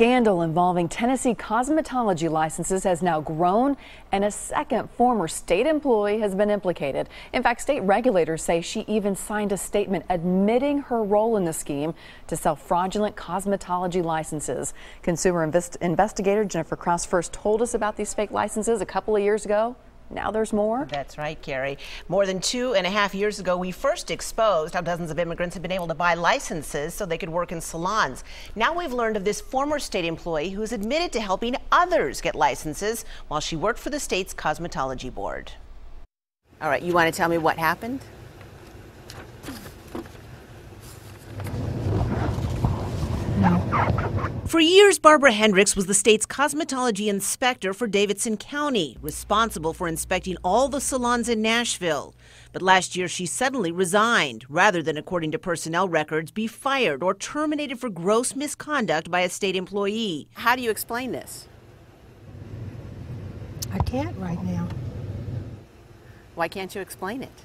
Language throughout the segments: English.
scandal involving Tennessee cosmetology licenses has now grown, and a second former state employee has been implicated. In fact, state regulators say she even signed a statement admitting her role in the scheme to sell fraudulent cosmetology licenses. Consumer investigator Jennifer Cross first told us about these fake licenses a couple of years ago. Now there's more. That's right, Carrie. More than 2.5 years ago, we first exposed how dozens of immigrants have been able to buy licenses so they could work in salons. Now we've learned of this former state employee who is admitted to helping others get licenses while she worked for the state's cosmetology board. All right, you want to tell me what happened? For years, Barbara Hendricks was the state's cosmetology inspector for Davidson County, responsible for inspecting all the salons in Nashville. But last year, she suddenly resigned, rather than, according to personnel records, be fired or terminated for gross misconduct by a state employee. How do you explain this? I can't right now. Why can't you explain it?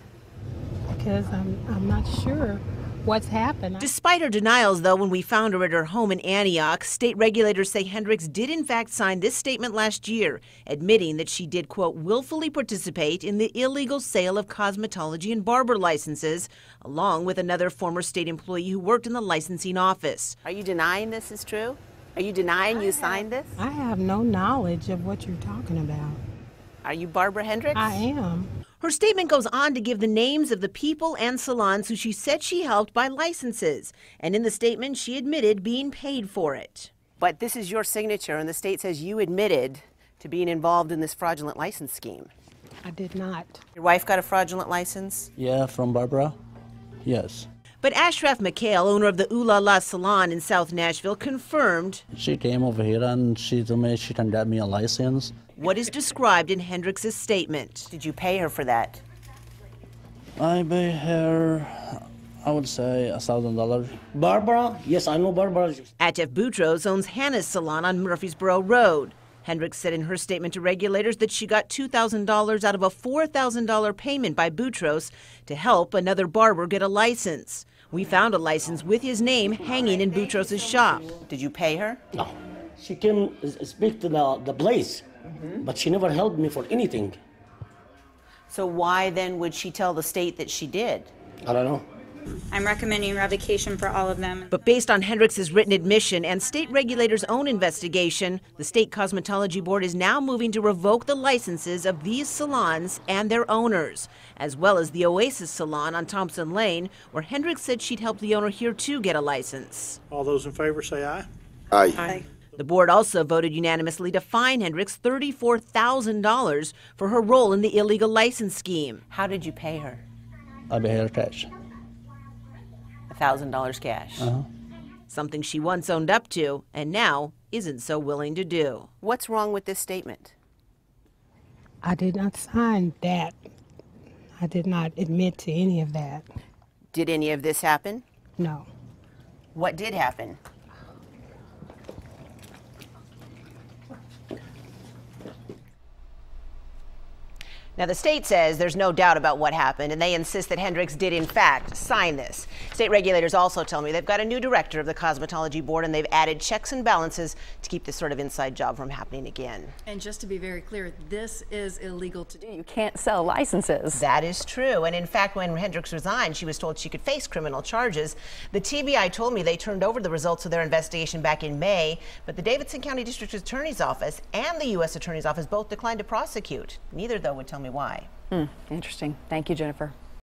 Because I'm not sure what's happened. Despite her denials, though, when we found her at her home in Antioch, state regulators say Hendricks did in fact sign this statement last year, admitting that she did, quote, willfully participate in the illegal sale of cosmetology and barber licenses, along with another former state employee who worked in the licensing office. Are you denying this is true? Are you denying you signed this? I have no knowledge of what you're talking about. Are you Barbara Hendricks? I am. Her statement goes on to give the names of the people and salons who she said she helped buy licenses. And in the statement, she admitted being paid for it. But this is your signature, and the state says you admitted to being involved in this fraudulent license scheme. I did not. Your wife got a fraudulent license? Yeah, from Barbara. Yes. But Ashraf McHale, owner of the Ooh La La Salon in South Nashville, confirmed. She came over here and she told me she can get me a license. What is described in Hendricks' statement. Did you pay her for that? I pay her, I would say, $1,000. Barbara? Yes, I know Barbara. Atef Boutros owns Hannah's Salon on Murfreesboro Road. Hendricks said in her statement to regulators that she got $2,000 out of a $4,000 payment by Boutros to help another barber get a license. We found a license with his name hanging in Boutros' shop. Did you pay her? No. She came speak to the place, but she never helped me for anything. So why then would she tell the state that she did? I don't know. I'm recommending revocation for all of them. But based on Hendricks' written admission and state regulators' own investigation, the state cosmetology board is now moving to revoke the licenses of these salons and their owners, as well as the Oasis Salon on Thompson Lane, where Hendricks said she'd help the owner here too get a license. All those in favor say aye. Aye. Aye. The board also voted unanimously to fine Hendricks $34,000 for her role in the illegal license scheme. How did you pay her? I pay her cash. $1,000 cash. Something she once owned up to and now isn't so willing to do. What's wrong with this statement? I did not sign that. I did not admit to any of that. Did any of this happen? No. What did happen? Now, the state says there's no doubt about what happened, and they insist that Hendricks did, in fact, sign this. State regulators also tell me they've got a new director of the cosmetology board, and they've added checks and balances to keep this sort of inside job from happening again. And just to be very clear, this is illegal to do. You can't sell licenses. That is true. And in fact, when Hendricks resigned, she was told she could face criminal charges. The TBI told me they turned over the results of their investigation back in May, but the Davidson County District Attorney's Office and the U.S. Attorney's Office both declined to prosecute. Neither, though, would tell me why. Interesting. Thank you, Jennifer.